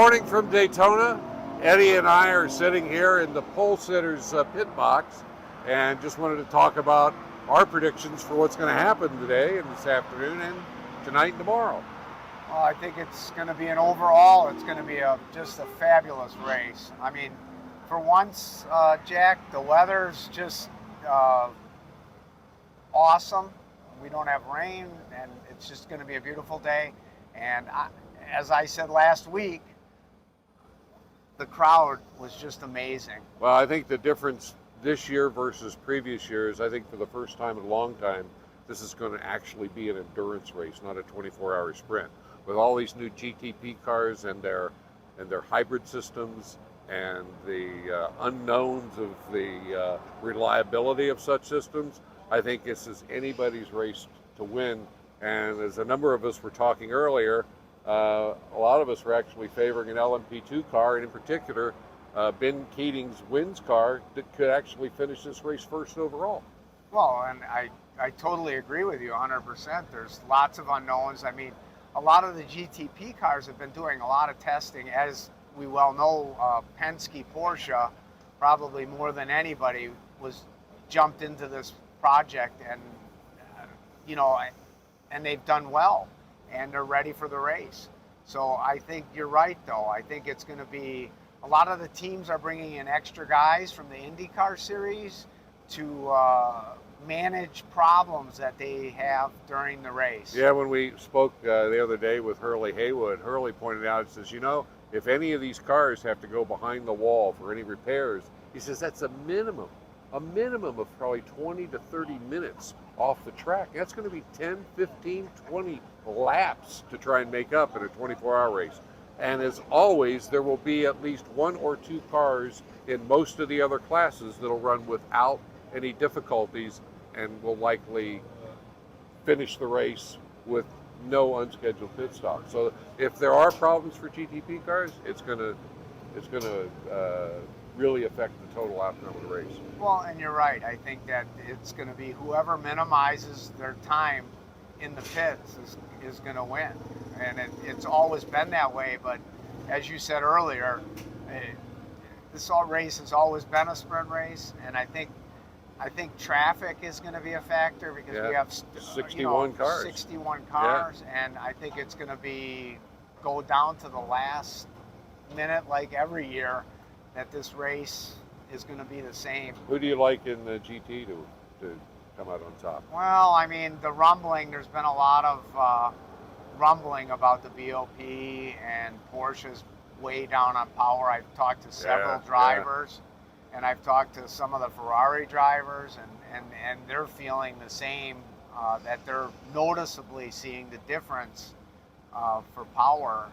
morning from Daytona. Eddie and I are sitting here in the pole sitters pit box and just wanted to talk about our predictions for what's going to happen today and this afternoon and tonight and tomorrow. Well, I think it's going to be it's going to be just a fabulous race. I mean, for once, Jack, the weather's just awesome. We don't have rain, and it's just going to be a beautiful day. And as I said last week, the crowd was just amazing. Well, I think the difference this year versus previous years, I think for the first time in a long time, this is going to actually be an endurance race, not a 24-hour sprint. With all these new GTP cars and their hybrid systems and the unknowns of the reliability of such systems, I think this is anybody's race to win. And as a number of us were talking earlier, a lot of us were actually favoring an LMP2 car, and in particular, Ben Keating's Wins car that could actually finish this race first overall. Well, and I totally agree with you 100%. There's lots of unknowns. I mean, a lot of the GTP cars have been doing a lot of testing. As we well know, Penske, Porsche, probably more than anybody, jumped into this project, and and they've done well, and they're ready for the race. So I think you're right, though. I think it's going to be a lot of the teams are bringing in extra guys from the IndyCar series to manage problems that they have during the race. Yeah, when we spoke the other day with Hurley Haywood, Hurley pointed out, he says, if any of these cars have to go behind the wall for any repairs, he says that's a minimum of probably 20 to 30 minutes off the track. That's going to be 10, 15, 20 laps to try and make up in a 24-hour race. And as always, there will be at least one or two cars in most of the other classes that'll run without any difficulties and will likely finish the race with no unscheduled pit stop. So if there are problems for GTP cars, it's going to really affect the total outcome of the race. Well, and you're right. I think that it's going to be whoever minimizes their time in the pits is going to win. And it's always been that way. But as you said earlier, this race has always been a sprint race. And I think traffic is going to be a factor because we have 61 cars. 61 cars, and I think it's going to go down to the last minute like every year that this race is going to be the same. Who do you like in the GT to come out on top? Well, I mean, the rumbling, there's been a lot of rumbling about the BOP, and Porsche's way down on power. I've talked to several drivers, and I've talked to some of the Ferrari drivers, and they're feeling the same, that they're noticeably seeing the difference for power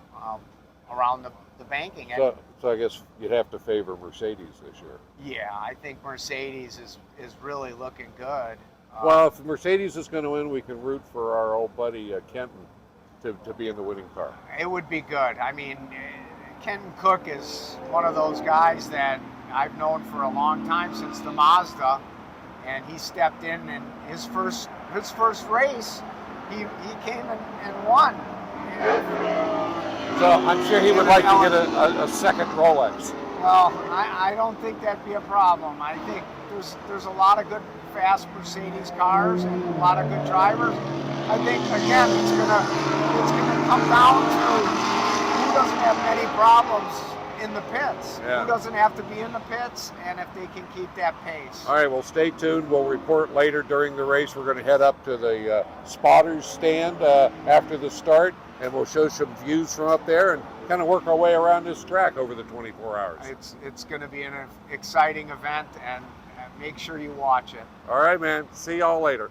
around the banking. So I guess you'd have to favor Mercedes this year. Yeah, I think Mercedes is really looking good. Well, if Mercedes is going to win, we can root for our old buddy Kenton to be in the winning car. It would be good. I mean, Kenton Cook is one of those guys that I've known for a long time, since the Mazda, and he stepped in, and his first race, he came and won. So I'm sure he would like to get a second Rolex. Well, I don't think that'd be a problem. I think there's a lot of good fast Mercedes cars and a lot of good drivers. I think again it's gonna come down to who doesn't have many problems in the pits. Yeah. Who doesn't have to be in the pits, and if they can keep that pace. All right, well, stay tuned. We'll report later during the race. We're going to head up to the spotters stand after the start, and we'll show some views from up there and kind of work our way around this track over the 24 hours. It's going to be an exciting event, and make sure you watch it. All right, man. See y'all later.